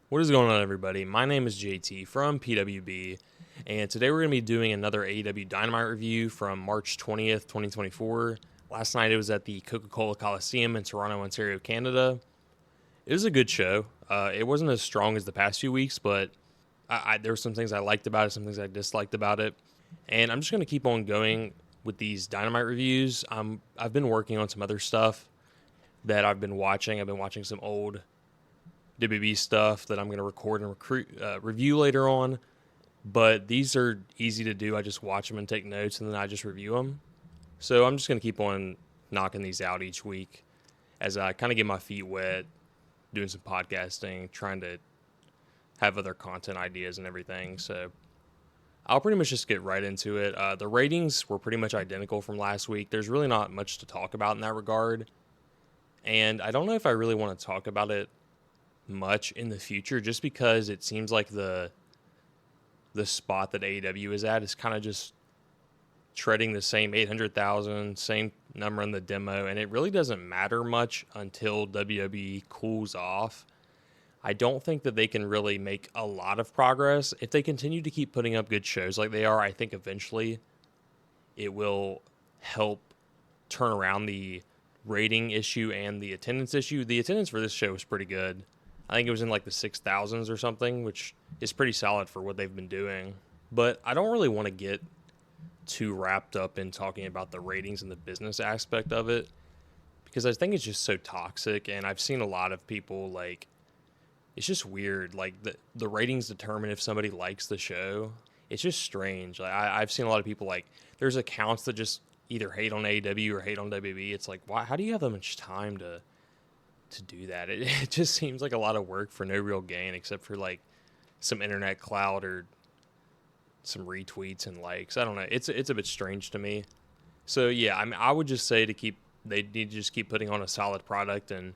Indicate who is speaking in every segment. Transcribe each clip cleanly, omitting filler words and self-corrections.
Speaker 1: What is going on, everybody? My name is JT from PWB, and today we're going to be doing another AEW Dynamite review from March 20th, 2024. Last night it was at the Coca-Cola Coliseum in Toronto, Ontario, Canada. It was a good show. It wasn't as strong as the past few weeks, but there were some things I liked about it, some things I disliked about it. And I'm just going to keep on going with these Dynamite reviews. I've been working on some other stuff that I've been watching. I've been watching some old WB stuff that I'm going to record and review later on. But these are easy to do. I just watch them and take notes, and then I just review them. So I'm just going to keep on knocking these out each week as I kind of get my feet wet, doing some podcasting, trying to have other content ideas and everything. So I'll pretty much just get right into it. The ratings were pretty much identical from last week. There's really not much to talk about in that regard. And I don't know if I really want to talk about it much in the future, just because it seems like the spot that AEW is at is kind of just treading the same 800,000, same number in the demo, and it really doesn't matter much until WWE cools off. I don't think that they can really make a lot of progress. If they continue to keep putting up good shows like they are, I think eventually it will help turn around the rating issue and the attendance issue. The attendance for this show was pretty good. I think it was in like the 6,000s or something, which is pretty solid for what they've been doing. But I don't really want to get too wrapped up in talking about the ratings and the business aspect of it, because I think it's just so toxic. And I've seen a lot of people, like, it's just weird. Like, the ratings determine if somebody likes the show. It's just strange. Like, I've seen a lot of people, like, there's accounts that just either hate on AEW or hate on WB. It's like, why? How do you have that much time to do that? It just seems like a lot of work for no real gain, except for like some internet clout or some retweets and likes. I don't know. It's a bit strange to me. So yeah, I mean, I would just say they need to just keep putting on a solid product and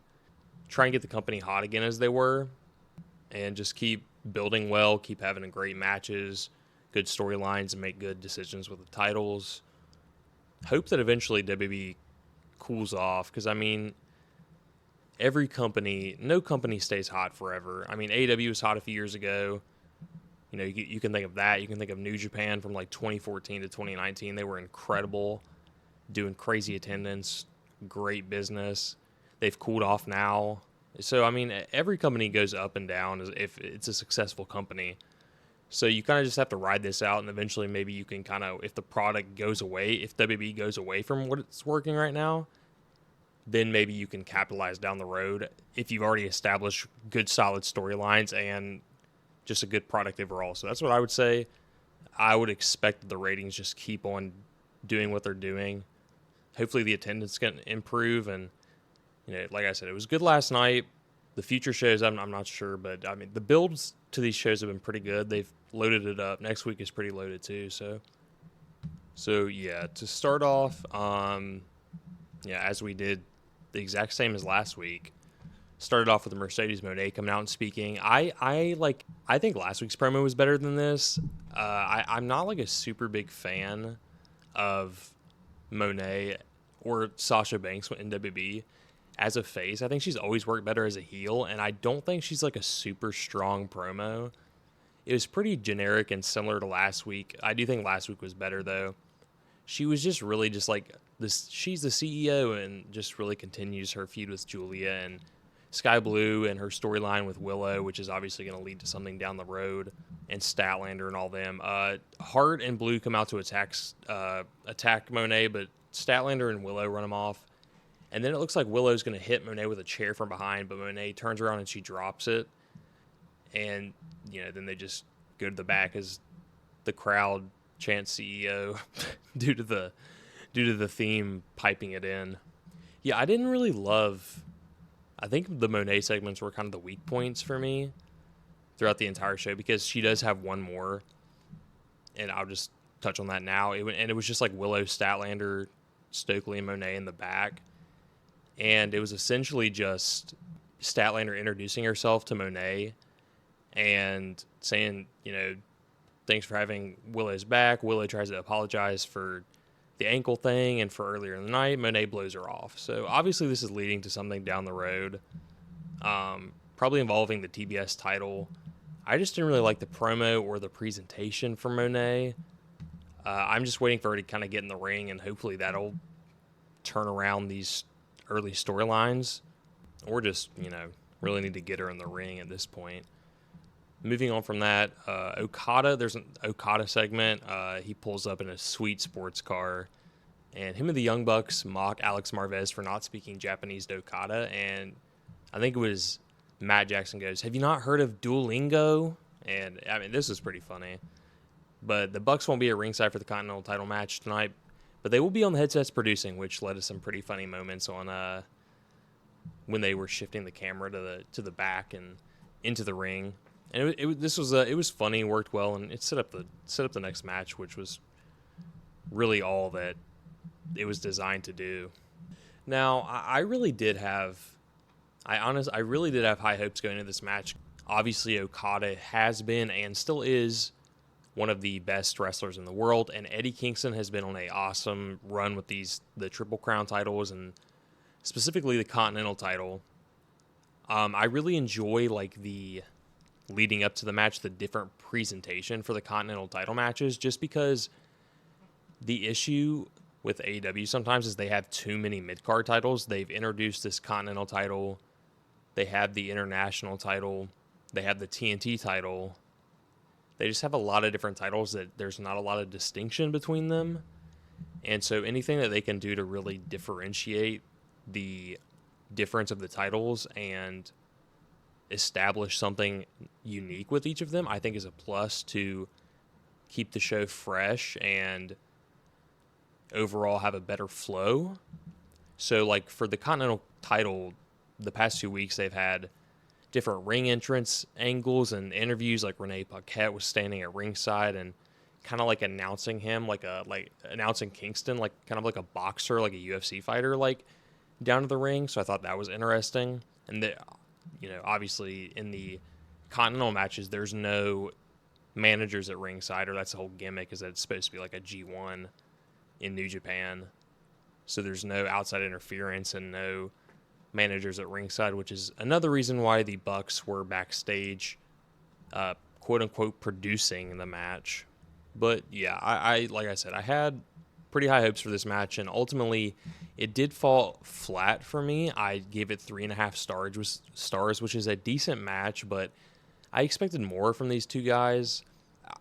Speaker 1: try and get the company hot again as they were, and just keep building well, keep having great matches, good storylines, and make good decisions with the titles. Hope that eventually WB cools off, because I mean, no company stays hot forever. I mean, AEW was hot a few years ago. You know, you can think of that. You can think of New Japan from like 2014 to 2019. They were incredible, doing crazy attendance, great business. They've cooled off now. So, I mean, every company goes up and down if it's a successful company. So you kind of just have to ride this out, and eventually maybe you can kind of, if the product goes away, if WB goes away from what it's working right now, then maybe you can capitalize down the road if you've already established good, solid storylines and just a good product overall. So that's what I would say. I would expect the ratings just keep on doing what they're doing. Hopefully the attendance can improve. And, you know, like I said, it was good last night. The future shows, I'm not sure. But, I mean, the builds to these shows have been pretty good. They've loaded it up. Next week is pretty loaded, too. So yeah, to start off, as we did the exact same as last week. Started off with the Mercedes Moné coming out and speaking. I think last week's promo was better than this. I'm not like a super big fan of Moné or Sasha Banks in WB as a face. I think she's always worked better as a heel, and I don't think she's like a super strong promo. It was pretty generic and similar to last week. I do think last week was better though. She was just really just like this. She's the CEO and just really continues her feud with Julia and Sky Blue and her storyline with Willow, which is obviously going to lead to something down the road, and Statlander and all them. Hart and Blue come out to attack Moné, but Statlander and Willow run them off. And then it looks like Willow's going to hit Moné with a chair from behind, but Moné turns around and she drops it. And, you know, then they just go to the back as the crowd chants CEO due to the theme piping it in. Yeah, I didn't really love. I think the Moné segments were kind of the weak points for me throughout the entire show, because she does have one more, and I'll just touch on that now. It was just like Willow, Statlander, Stokely, and Moné in the back, and it was essentially just Statlander introducing herself to Moné and saying, you know, thanks for having Willow's back. Willow tries to apologize for the ankle thing and for earlier in the night. Moné blows her off. So obviously this is leading to something down the road. probably involving the TBS title. I just didn't really like the promo or the presentation for Monet. I'm just waiting for her to kind of get in the ring, and hopefully that'll turn around these early storylines, or just, really need to get her in the ring at this point. Moving on from that, Okada, there's an Okada segment. He pulls up in a sweet sports car, and him and the Young Bucks mock Alex Marvez for not speaking Japanese to Okada, and I think it was Matt Jackson goes, "Have you not heard of Duolingo?" And, I mean, this is pretty funny. But the Bucks won't be at ringside for the Continental title match tonight, but they will be on the headsets producing, which led to some pretty funny moments on when they were shifting the camera to the back and into the ring. And it was funny, worked well, and it set up the next match, which was really all that it was designed to do. Now, I really did have high hopes going into this match. Obviously, Okada has been and still is one of the best wrestlers in the world, and Eddie Kingston has been on an awesome run with the Triple Crown titles, and specifically the Continental title. I really enjoy the leading up to the match, the different presentation for the Continental title matches, just because the issue with AEW sometimes is they have too many mid-card titles. They've introduced this Continental title, they have the International title, they have the TNT title. They just have a lot of different titles that there's not a lot of distinction between them. And so anything that they can do to really differentiate the difference of the titles and establish something unique with each of them, I think is a plus to keep the show fresh and overall have a better flow. So for the Continental title, the past 2 weeks they've had different ring entrance angles and interviews. Renee Paquette was standing at ringside and kind of announcing him, announcing Kingston, kind of like a boxer, like a UFC fighter, down to the ring. So I thought that was interesting. And obviously in the Continental matches, there's no managers at ringside, or that's the whole gimmick, is that it's supposed to be like a G1 in New Japan. So there's no outside interference and no managers at ringside, which is another reason why the Bucks were backstage, quote unquote, producing the match. But yeah, I like I said, I had pretty high hopes for this match, and ultimately it did fall flat for me. I gave it 3.5 stars, which is a decent match, but I expected more from these two guys.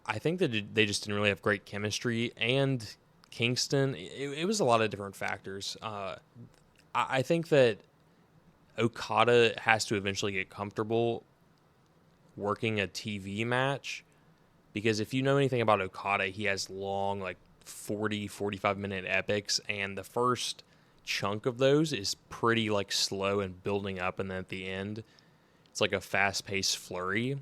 Speaker 1: I think that they just didn't really have great chemistry, and Kingston, it was a lot of different factors. I think that Okada has to eventually get comfortable working a TV match, because if you know anything about Okada, he has long, 45 minute epics, and the first chunk of those is pretty slow and building up, and then at the end it's a fast-paced flurry,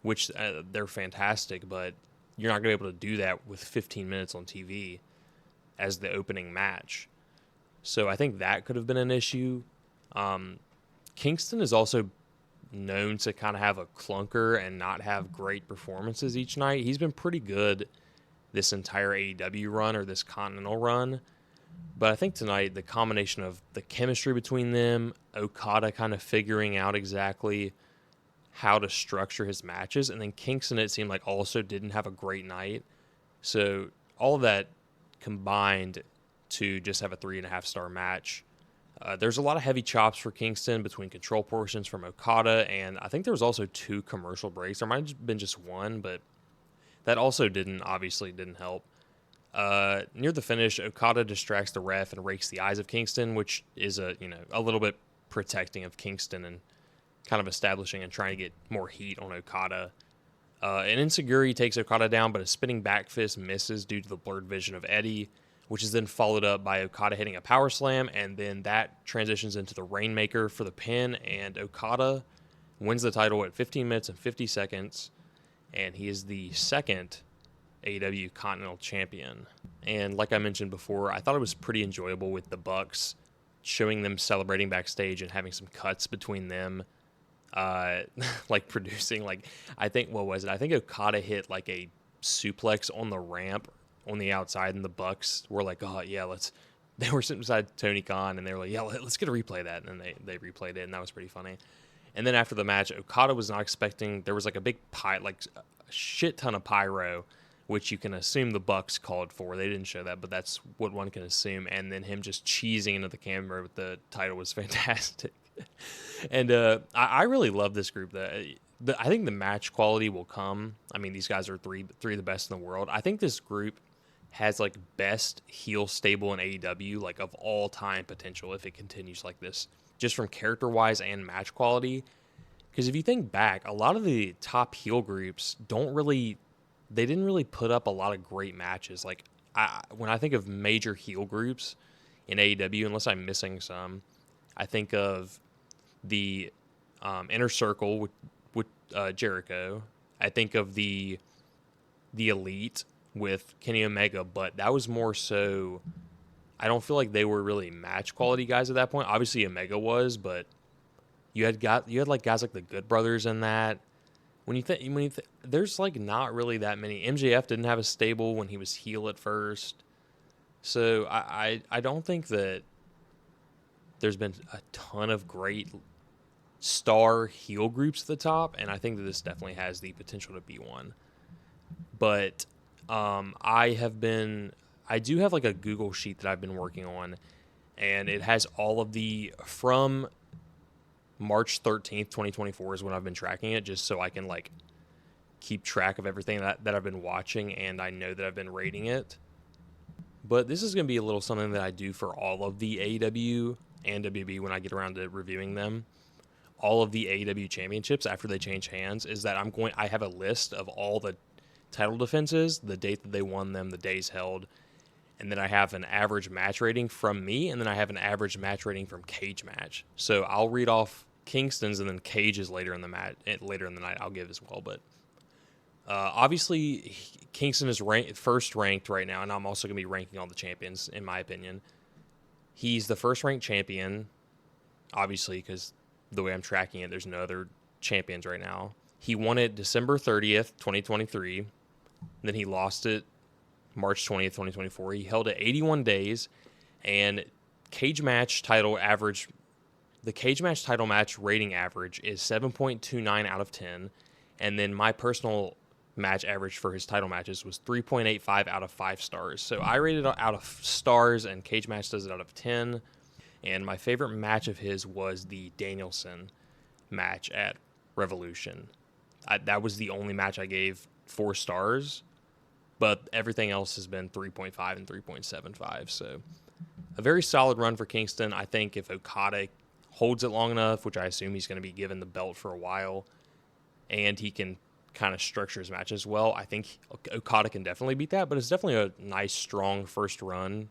Speaker 1: which they're fantastic, but you're not going to be able to do that with 15 minutes on TV as the opening match. So I think that could have been an issue. Kingston is also known to kind of have a clunker and not have great performances each night. He's been pretty good this entire AEW run, or this Continental run. But I think tonight, the combination of the chemistry between them, Okada kind of figuring out exactly how to structure his matches, and then Kingston, it seemed like, also didn't have a great night. So all of that combined to just have a 3.5 star match. There's a lot of heavy chops for Kingston between control portions from Okada, and I think there was also 2 commercial breaks. There might have been just one, but that also didn't help. Near the finish, Okada distracts the ref and rakes the eyes of Kingston, which is a little bit protecting of Kingston and kind of establishing and trying to get more heat on Okada. An enziguri takes Okada down, but a spinning back fist misses due to the blurred vision of Eddie, which is then followed up by Okada hitting a power slam, and then that transitions into the Rainmaker for the pin, and Okada wins the title at 15 minutes and 50 seconds, and he is the second AEW Continental Champion. And like I mentioned before, I thought it was pretty enjoyable with the Bucks, showing them celebrating backstage and having some cuts between them, producing, I think Okada hit a suplex on the ramp on the outside, and the Bucks were oh yeah, they were sitting beside Tony Khan, and they were yeah, let's get a replay of that, and then they replayed it, and that was pretty funny. And then after the match, Okada was not expecting, there was like a big a shit ton of pyro, which you can assume the Bucks called for. They didn't show that, but that's what one can assume. And then him just cheesing into the camera with the title was fantastic. And I really love this group. I think the match quality will come. I mean, these guys are three of the best in the world. I think this group has like best heel stable in AEW, like of all time potential if it continues like this, just from character wise and match quality. Because if you think back, a lot of the top heel groups didn't really put up a lot of great matches. Like when I think of major heel groups in AEW, unless I'm missing some, I think of the Inner Circle with Jericho. I think of the Elite with Kenny Omega, but that was more so, I don't feel like they were really match quality guys at that point. Obviously Omega was, but you had like guys like the Good Brothers in that. There's like not really that many. MJF didn't have a stable when he was heel at first. So I don't think that there's been a ton of great star heel groups at the top, and I think that this definitely has the potential to be one. But I do have like a Google sheet that I've been working on, and it has all of from March 13th, 2024 is when I've been tracking it, just so I can like keep track of everything that I've been watching, and I know that I've been rating it. But this is going to be a little something that I do for all of the AEW and WB when I get around to reviewing them. All of the AEW championships after they change hands is that I have a list of all the title defenses, the date that they won them, the days held, and then I have an average match rating from me, and then I have an average match rating from Cage Match. So I'll read off Kingston's, and then Cage's later in the night I'll give as well. But obviously Kingston is first ranked right now, and I'm also going to be ranking all the champions in my opinion. He's the first ranked champion, obviously, because the way I'm tracking it, there's no other champions right now. He won it December 30th, 2023. Then he lost it March 20th, 2024. He held it 81 days, and Cage Match title average, the Cage Match title match rating average is 7.29 out of 10, and then my personal match average for his title matches was 3.85 out of 5 stars. So I rated it out of stars, and Cage Match does it out of 10. And my favorite match of his was the Danielson match at Revolution. That was the only match I gave 4 stars, but everything else has been 3.5 and 3.75. So a very solid run for Kingston. I think if Okada holds it long enough, which I assume he's going to be given the belt for a while, and he can kind of structure his matches well, I think Okada can definitely beat that, but it's definitely a nice, strong first run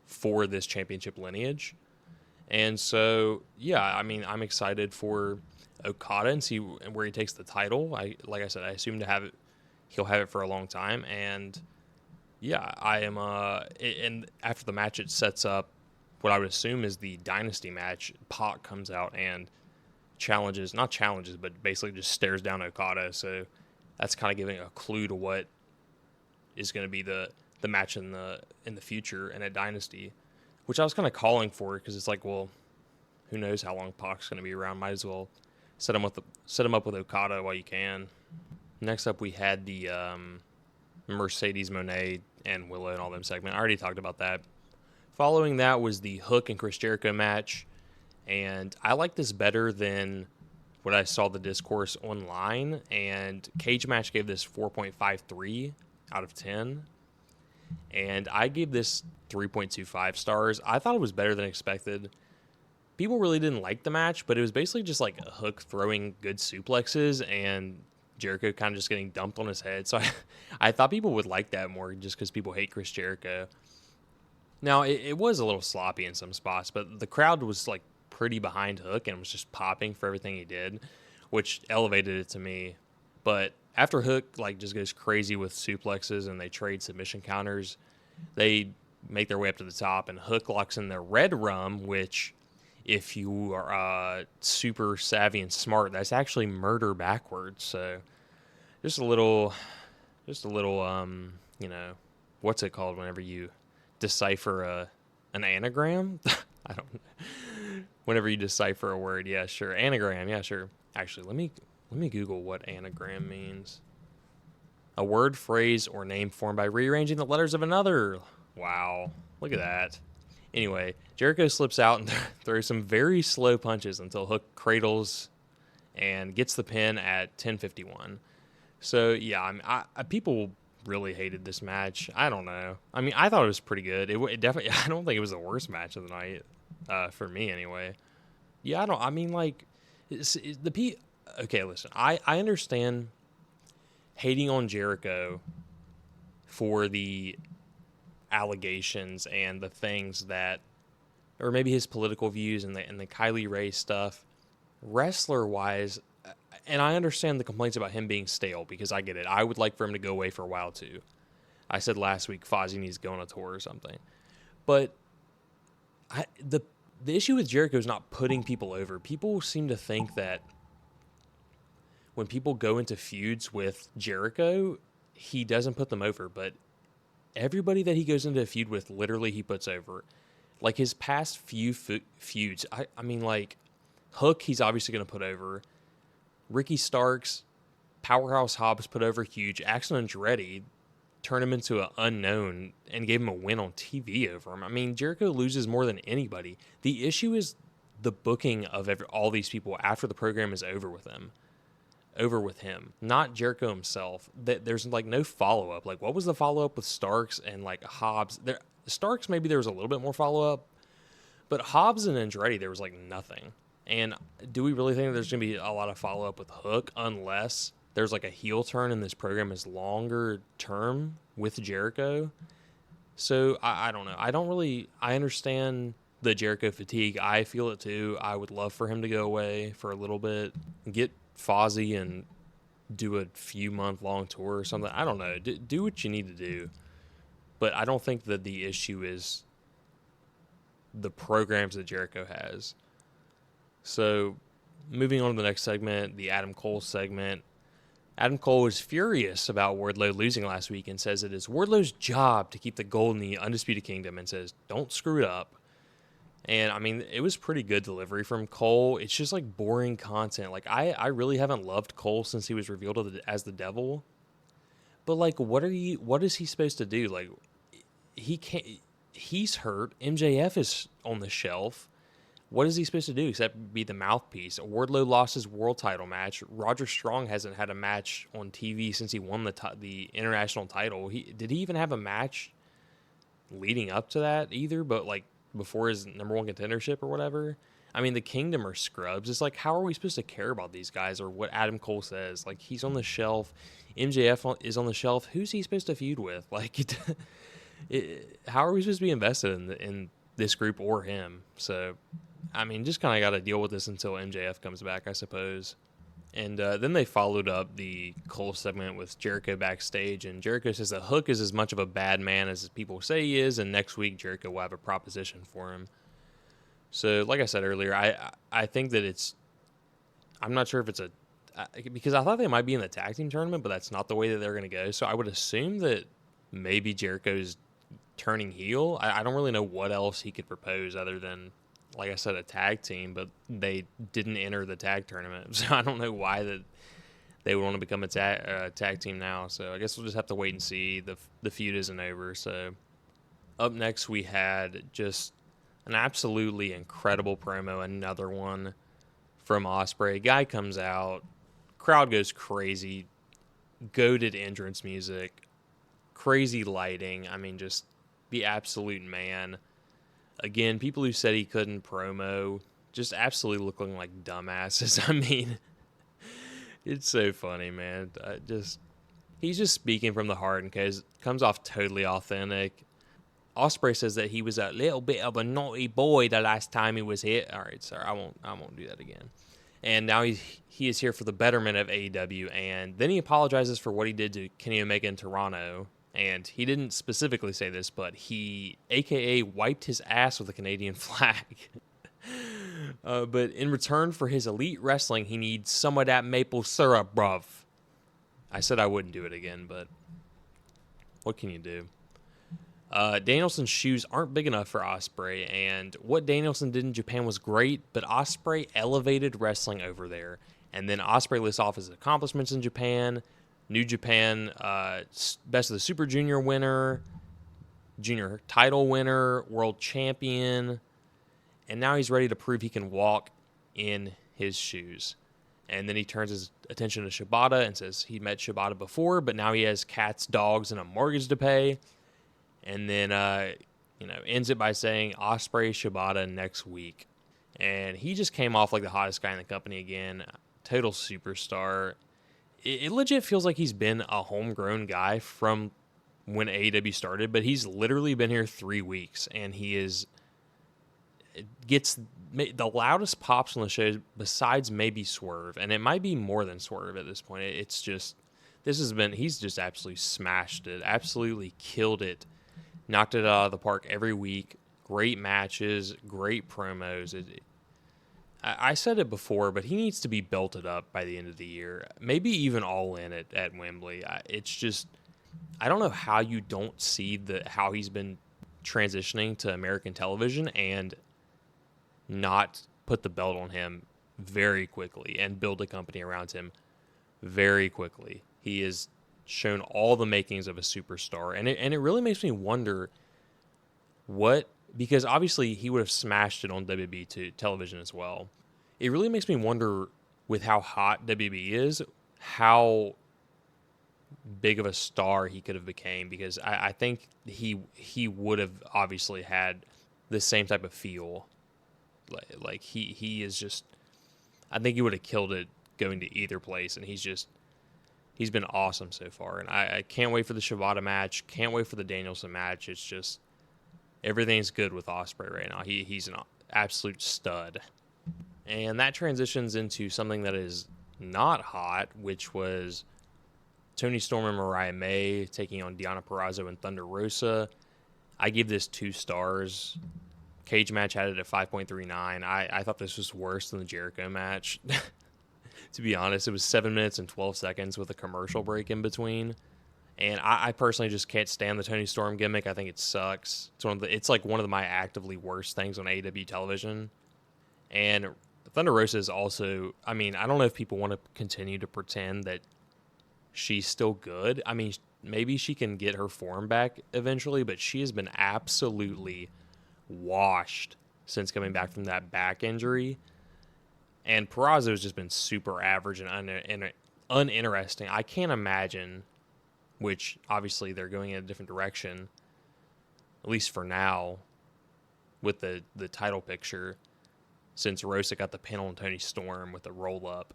Speaker 1: for this championship lineage. And so, yeah, I mean, I'm excited for Okada and see where he takes the title. Like I said, I assume he'll have it for a long time. And yeah, I am, and after the match, it sets up what I would assume is the Dynasty match. Pac comes out and not challenges, but basically just stares down Okada. So that's kind of giving a clue to what is going to be the match in the future and at Dynasty, which I was kind of calling for, because it's like, well, who knows how long Pac's going to be around? Might as well set him up with Okada while you can. Next up, we had the Mercedes Moné and Willow and all them segment. I already talked about that. Following that was the Hook and Chris Jericho match, and I like this better than what I saw the discourse online, and Cage Match gave this 4.53 out of 10. And I gave this 3.25 stars. I thought it was better than expected. People really didn't like the match, but it was basically just like a Hook throwing good suplexes and Jericho kind of just getting dumped on his head. So I thought people would like that more, just because people hate Chris Jericho. Now, it was a little sloppy in some spots, but the crowd was like pretty behind Hook and was just popping for everything he did, which elevated it to me. But after Hook like just goes crazy with suplexes and they trade submission counters, they make their way up to the top, and Hook locks in the Red Rum, which, if you are super savvy and smart, that's actually murder backwards. So just a little, what's it called whenever you decipher an anagram? I don't know. Whenever you decipher a word, yeah, sure. Anagram, yeah, sure. Actually, let me Google what anagram means. A word, phrase, or name formed by rearranging the letters of another. Wow, look at that. Anyway, Jericho slips out and throws some very slow punches until Hook cradles and gets the pin at 10:51. So yeah, people really hated this match. I don't know. I mean, I thought it was pretty good. It definitely. I don't think it was the worst match of the night, for me anyway. Yeah, I don't. I mean, like, Okay, listen. I understand hating on Jericho for the allegations and the things that, or maybe his political views and the Kylie Ray stuff, wrestler wise. And I understand the complaints about him being stale, because I get it. I would like for him to go away for a while too. I said last week Fozzy needs to go on a tour or something. But the issue with Jericho is not putting people over. People seem to think that when people go into feuds with Jericho, he doesn't put them over. But everybody that he goes into a feud with, literally he puts over. Like his past few feuds, I mean, like Hook, he's obviously going to put over. Ricky Starks, Powerhouse Hobbs put over huge. Axel Andretti turned him into an unknown and gave him a win on TV over him. I mean, Jericho loses more than anybody. The issue is the booking of all these people after the program is over with him, not Jericho himself. There's like no follow-up. Like, what was the follow-up with Starks and like Hobbs? Starks, maybe there was a little bit more follow-up, but Hobbs and Andretti, there was like nothing. And do we really think there's going to be a lot of follow-up with Hook unless there's like a heel turn and this program is longer term with Jericho? So I don't know. I understand the Jericho fatigue. I feel it too. I would love for him to go away for a little bit, get Fozzy and do a few month-long tour or something. I don't know. Do what you need to do. But I don't think that the issue is the programs that Jericho has. So, moving on to the next segment, the Adam Cole segment. Adam Cole is furious about Wardlow losing last week and says it is Wardlow's job to keep the gold in the Undisputed Kingdom, and says, don't screw it up. And, I mean, it was pretty good delivery from Cole. It's just, like, boring content. Like, I really haven't loved Cole since he was revealed as the devil. But, like, what is he supposed to do? Like, he's hurt. MJF is on the shelf. What is he supposed to do except be the mouthpiece? Wardlow lost his world title match. Roger Strong hasn't had a match on TV since he won the international title. Did he even have a match leading up to that either? But like before his number one contendership or whatever. I mean, the Kingdom are scrubs. It's like, how are we supposed to care about these guys or what Adam Cole says? Like, he's on the shelf. MJF is on the shelf. Who's he supposed to feud with? Like, how are we supposed to be invested in this group or him? So, I mean, just kind of got to deal with this until MJF comes back, I suppose. And then they followed up the Cole segment with Jericho backstage, and Jericho says that Hook is as much of a bad man as people say he is, and next week Jericho will have a proposition for him. So, like I said earlier, I think that I'm not sure if it's because I thought they might be in the tag team tournament, but that's not the way that they're going to go. So I would assume that maybe Jericho's turning heel. I don't really know what else he could propose other than, like I said, a tag team, but they didn't enter the tag tournament. So I don't know why that they would want to become a tag team now. So I guess we'll just have to wait and see. The feud isn't over. So up next, we had just an absolutely incredible promo, another one from Ospreay. Guy comes out, crowd goes crazy, goated entrance music, crazy lighting. I mean, just the absolute man. Again, people who said he couldn't promo, just absolutely looking like dumbasses. I mean, it's so funny, man. He's just speaking from the heart and comes off totally authentic. Ospreay says that he was a little bit of a naughty boy the last time he was here. All right, sir, I won't do that again. And now he is here for the betterment of AEW, and then he apologizes for what he did to Kenny Omega in Toronto. And he didn't specifically say this, but he, a.k.a. wiped his ass with a Canadian flag. But in return for his elite wrestling, he needs some of that maple syrup, bruv. I said I wouldn't do it again, but what can you do? Danielson's shoes aren't big enough for Ospreay, and what Danielson did in Japan was great, but Ospreay elevated wrestling over there. And then Ospreay lists off his accomplishments in Japan, New Japan, Best of the Super Junior winner, Junior title winner, world champion, and now he's ready to prove he can walk in his shoes. And then he turns his attention to Shibata and says he met Shibata before, but now he has cats, dogs, and a mortgage to pay. And then, ends it by saying Ospreay Shibata next week. And he just came off like the hottest guy in the company again. Total superstar. It legit feels like he's been a homegrown guy from when AEW started, but he's literally been here 3 weeks, and he gets the loudest pops on the show besides maybe Swerve, and it might be more than Swerve at this point. It's just, he's just absolutely smashed it, absolutely killed it, knocked it out of the park every week. Great matches, great promos. I said it before, but he needs to be belted up by the end of the year, maybe even all in at Wembley. It's just, I don't know how you don't see how he's been transitioning to American television and not put the belt on him very quickly and build a company around him very quickly. He has shown all the makings of a superstar, and it really makes me wonder because obviously he would have smashed it on WB television as well. It really makes me wonder, with how hot WB is, how big of a star he could have became, because I think he would have obviously had the same type of feel. Like he is just, I think he would have killed it going to either place, and he's been awesome so far. And I can't wait for the Shibata match, can't wait for the Danielson match. It's just, everything's good with Ospreay right now. He's an absolute stud. And that transitions into something that is not hot, which was Toni Storm and Mariah May taking on Deonna Purrazzo and Thunder Rosa. I give this 2 stars. Cage match had it at 5.39. I thought this was worse than the Jericho match. To be honest, it was 7 minutes and 12 seconds with a commercial break in between. And I personally just can't stand the Toni Storm gimmick. I think it sucks. It's like one of my actively worst things on AEW television. And Thunder Rosa is also, I mean, I don't know if people want to continue to pretend that she's still good. I mean, maybe she can get her form back eventually, but she has been absolutely washed since coming back from that back injury. And Purrazzo has just been super average and uninteresting. I can't imagine, which obviously they're going in a different direction, at least for now, with the title picture, since Rosa got the pin on Toni Storm with the roll-up.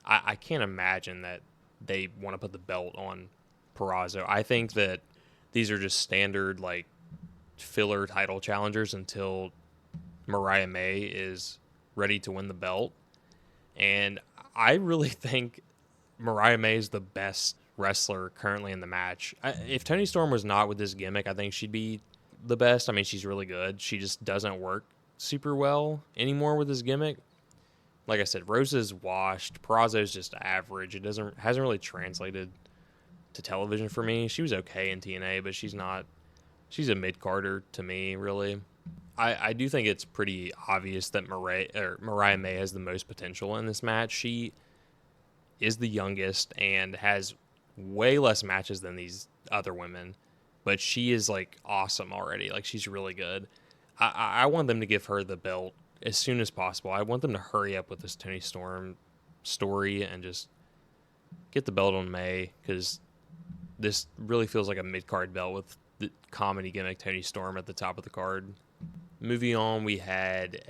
Speaker 1: I can't imagine that they want to put the belt on Purrazzo. I think that these are just standard, like, filler title challengers until Mariah May is ready to win the belt. And I really think Mariah May is the best wrestler currently in the match. If Toni Storm was not with this gimmick, I think she'd be the best. I mean, she's really good. She just doesn't work super well anymore with this gimmick. Like I said, Rosa's washed. Purrazzo's just average. It hasn't really translated to television for me. She was okay in TNA, but she's a mid-carder to me, really. I do think it's pretty obvious that Mariah May has the most potential in this match. She is the youngest and has way less matches than these other women, but she is, like, awesome already. Like, she's really good. I want them to give her the belt as soon as possible. I want them to hurry up with this Toni Storm story and just get the belt on May, because this really feels like a mid-card belt with the comedy gimmick Toni Storm at the top of the card. Moving on, we had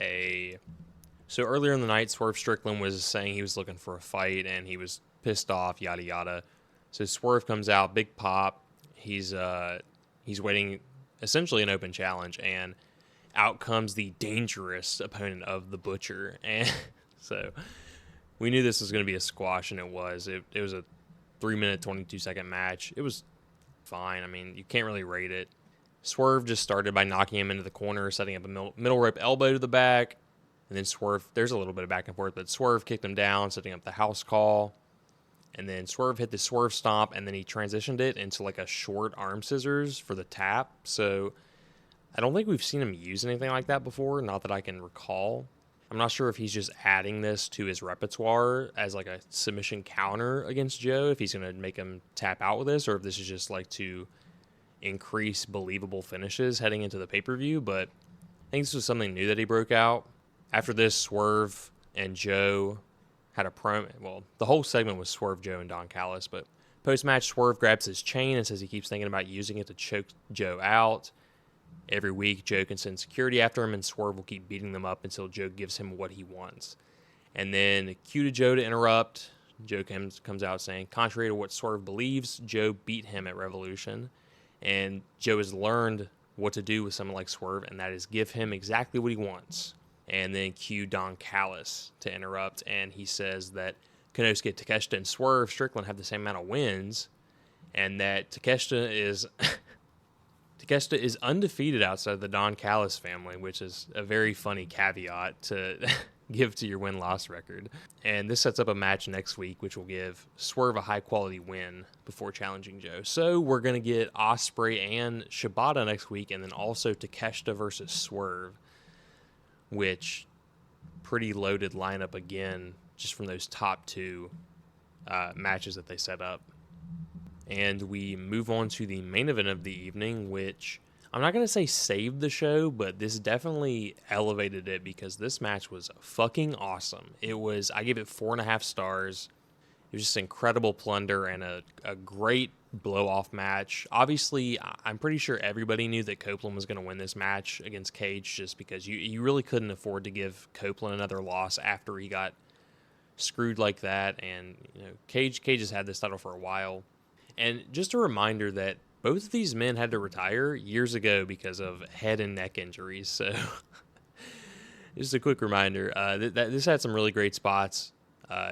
Speaker 1: so earlier in the night, Swerve Strickland was saying he was looking for a fight and he was pissed off, yada yada. So Swerve comes out, big pop. He's waiting essentially an open challenge, and out comes the dangerous opponent of the Butcher. And so we knew this was going to be a squash, and it was. It was a 3-minute, 22-second match. It was fine. I mean, you can't really rate it. Swerve just started by knocking him into the corner, setting up a middle rope elbow to the back. And then Swerve, there's a little bit of back and forth, but Swerve kicked him down, setting up the house call. And then Swerve hit the Swerve Stomp, and then he transitioned it into like a short arm scissors for the tap. So I don't think we've seen him use anything like that before, not that I can recall. I'm not sure if he's just adding this to his repertoire as like a submission counter against Joe, if he's going to make him tap out with this, or if this is just like to increase believable finishes heading into the pay-per-view. But I think this was something new that he broke out. After this, Swerve and Joe had a promo. Well, the whole segment was Swerve, Joe, and Don Callis, but post-match, Swerve grabs his chain and says he keeps thinking about using it to choke Joe out. Every week, Joe can send security after him, and Swerve will keep beating them up until Joe gives him what he wants. And then cue to Joe to interrupt. Joe comes out saying, contrary to what Swerve believes, Joe beat him at Revolution. And Joe has learned what to do with someone like Swerve, and that is give him exactly what he wants. And then cue Don Callis to interrupt, and he says that Konosuke Takeshita and Swerve Strickland have the same amount of wins, and that Takeshita is undefeated outside of the Don Callis family, which is a very funny caveat to give to your win-loss record. And this sets up a match next week, which will give Swerve a high-quality win before challenging Joe. So we're going to get Ospreay and Shibata next week, and then also Takeshita versus Swerve, which pretty loaded lineup again, just from those top two matches that they set up. And we move on to the main event of the evening, which I'm not going to say saved the show, but this definitely elevated it because this match was fucking awesome. I gave it 4.5 stars. It was just incredible plunder and a great blow-off match. Obviously, I'm pretty sure everybody knew that Copeland was going to win this match against Cage, just because you really couldn't afford to give Copeland another loss after he got screwed like that. And Cage has had this title for a while. And just a reminder that both of these men had to retire years ago because of head and neck injuries. So just a quick reminder, this had some really great spots.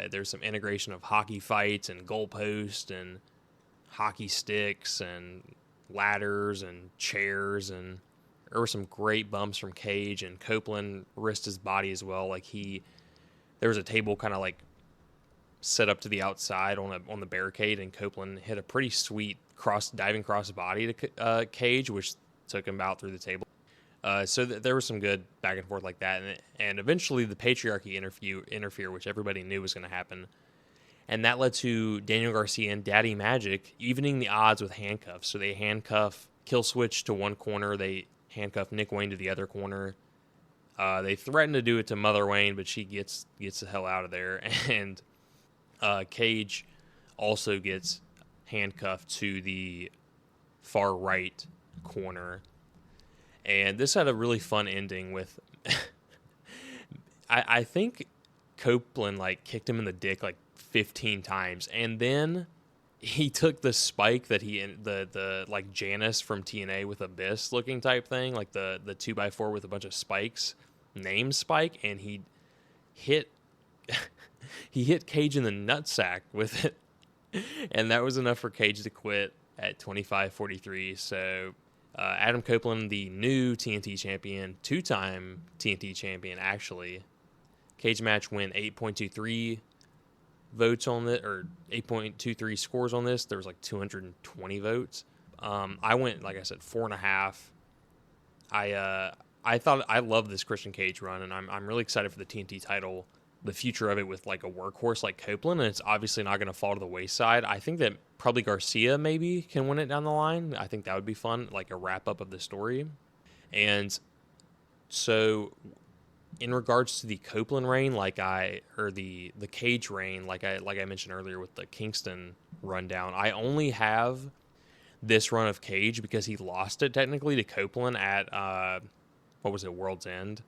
Speaker 1: There's some integration of hockey fights and goalposts and hockey sticks and ladders and chairs, and there were some great bumps from Cage, and Copeland risked his body as well. There was a table kind of like set up to the outside on the barricade, and Copeland hit a pretty sweet diving cross body to Cage, which took him out through the table. So there was some good back and forth like that, and eventually the patriarchy interfere, which everybody knew was going to happen, and that led to Daniel Garcia and Daddy Magic evening the odds with handcuffs. So they handcuff Killswitch to one corner, they handcuff Nick Wayne to the other corner. They threaten to do it to Mother Wayne, but she gets the hell out of there, and Cage also gets handcuffed to the far right corner. And this had a really fun ending with I think Copeland kicked him in the dick 15 times, and then he took the spike that the Janice from TNA with Abyss looking type thing, the 2x4 with a bunch of spikes, named Spike, and he hit Cage in the nutsack with it, and that was enough for Cage to quit at 25-43. So Adam Copeland, the new TNT champion, two-time TNT champion, actually. Cage match win 8.23 votes on it, or 8.23 scores on this. There was 220 votes. I went, like I said, 4.5. I love this Christian Cage run, and I'm really excited for the TNT title, the future of it with a workhorse like Copeland, and it's obviously not going to fall to the wayside. I think that probably Garcia maybe can win it down the line. I think that would be fun, a wrap up of the story. And so in regards to the Copeland reign, the Cage reign, like I mentioned earlier with the Kingston rundown, I only have this run of Cage because he lost it technically to Copeland at World's End.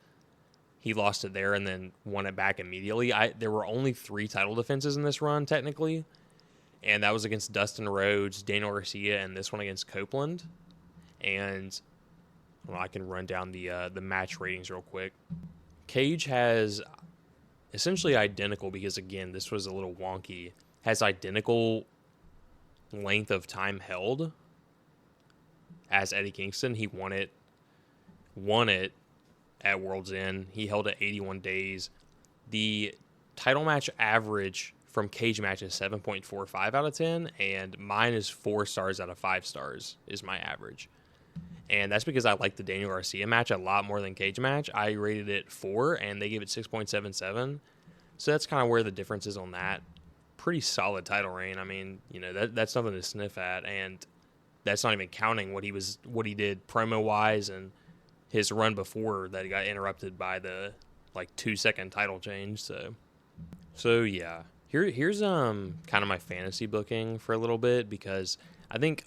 Speaker 1: He lost it there and then won it back immediately. There were only 3 title defenses in this run technically, and that was against Dustin Rhodes, Daniel Garcia, and this one against Copeland. And I can run down the match ratings real quick. Cage has essentially identical, because again, this was a little wonky, has identical length of time held as Eddie Kingston. He won it at World's End. He held it 81 days. The title match average from cage matches 7.45 out of 10, and mine is 4 stars out of 5 stars is my average. And that's because I like the Daniel Garcia match a lot more than cage match. I rated it 4, and they gave it 6.77. So that's kind of where the difference is on that. Pretty solid title reign. I mean, that's nothing to sniff at, and that's not even counting what he did promo wise and his run before that he got interrupted by the 2-second title change. So yeah. Here's kind of my fantasy booking for a little bit, because I think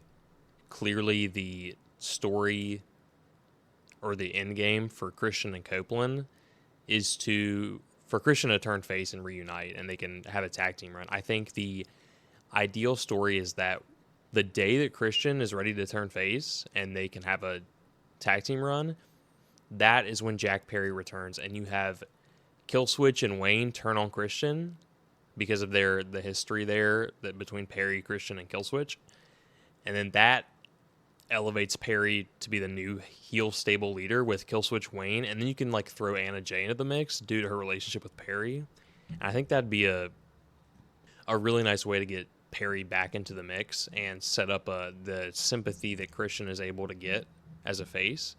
Speaker 1: clearly the story or the end game for Christian and Copeland is for Christian to turn face and reunite, and they can have a tag team run. I think the ideal story is that the day that Christian is ready to turn face and they can have a tag team run, that is when Jack Perry returns, and you have Killswitch and Wayne turn on Christian because of the history there that between Perry, Christian, and Killswitch, and then that elevates Perry to be the new heel stable leader with Killswitch Wayne, and then you can throw Anna Jay into the mix due to her relationship with Perry. And I think that'd be a really nice way to get Perry back into the mix and set up the sympathy that Christian is able to get as a face.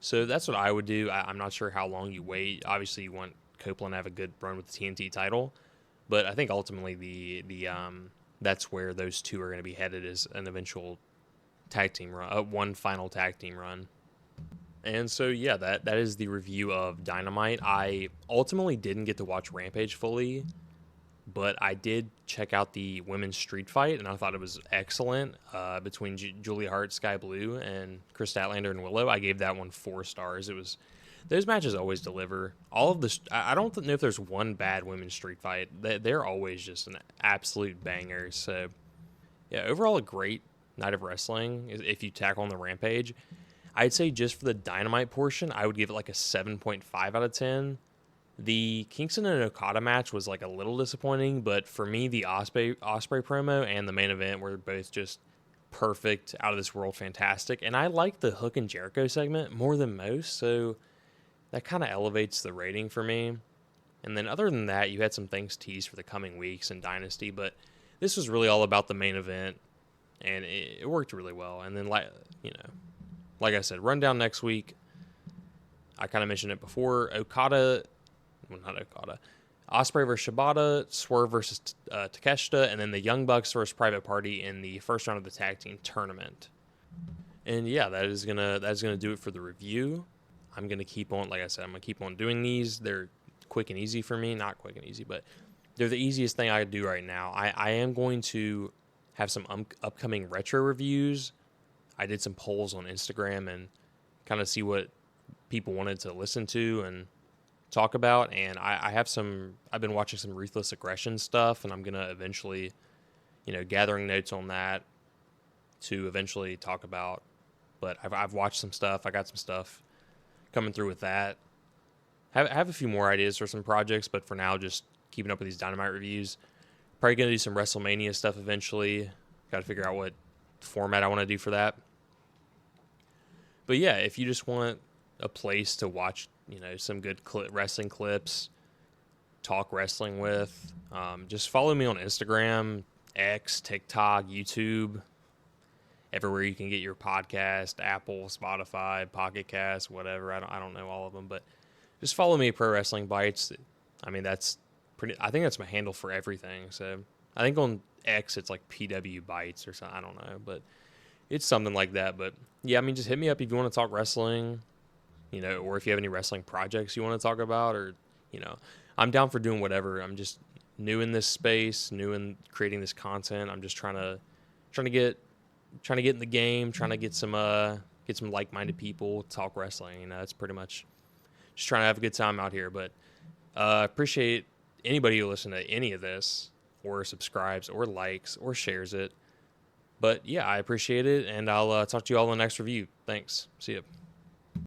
Speaker 1: So that's what I would do. I'm not sure how long you wait. Obviously, you want Copeland to have a good run with the TNT title, but I think ultimately the that's where those two are going to be headed, is an eventual tag team run, one final tag team run. And so yeah, that is the review of Dynamite. I ultimately didn't get to watch Rampage fully, but I did check out the women's street fight, and I thought it was excellent between Julia Hart, Sky Blue, and Chris Statlander and Willow. I gave that one 4 stars. Those matches always deliver. All of this, I don't know if there's one bad women's street fight. They're always just an absolute banger. So yeah, overall a great night of wrestling if you tackle on the Rampage. I'd say just for the Dynamite portion, I would give it a 7.5 out of 10. The Kingston and Okada match was a little disappointing, but for me, the Ospreay promo and the main event were both just perfect, out of this world, fantastic. And I like the Hook and Jericho segment more than most, so that kind of elevates the rating for me. And then other than that, you had some things teased for the coming weeks in Dynasty, but this was really all about the main event, and it worked really well. And then, like I said, rundown next week. I kind of mentioned it before. Ospreay versus Shibata, Swerve versus Takeshita, and then the Young Bucks versus Private Party in the first round of the tag team tournament. And yeah, that's gonna do it for the review. I'm gonna keep on, like I said, I'm gonna keep on doing these. They're quick and easy for me. Not quick and easy, but they're the easiest thing I do right now. I am going to have some upcoming retro reviews. I did some polls on Instagram and kind of see what people wanted to listen to and talk about. And I've been watching some Ruthless Aggression stuff, and I'm going to eventually, gathering notes on that to eventually talk about. But I've watched some stuff. I got some stuff coming through with that. I have a few more ideas for some projects, but for now, just keeping up with these Dynamite reviews. Probably going to do some WrestleMania stuff eventually. Got to figure out what format I want to do for that. But yeah, if you just want a place to watch, some good wrestling clips, talk wrestling with, just follow me on Instagram, X, TikTok, YouTube, everywhere you can get your podcast, Apple, Spotify, Pocket Cast, whatever. I don't know all of them, but just follow me, Pro Wrestling Bytes. I mean, I think that's my handle for everything. So I think on X it's like PW Bytes or something. I don't know, but it's something like that. But yeah, I mean, just hit me up if you want to talk wrestling, or if you have any wrestling projects you want to talk about, or, I'm down for doing whatever. I'm just new in this space, new in creating this content. I'm just trying to get in the game, trying to get some like-minded people, talk wrestling. That's pretty much just trying to have a good time out here. But appreciate anybody who listens to any of this, or subscribes, or likes, or shares it. But yeah, I appreciate it, and I'll talk to you all in the next review. Thanks. See ya.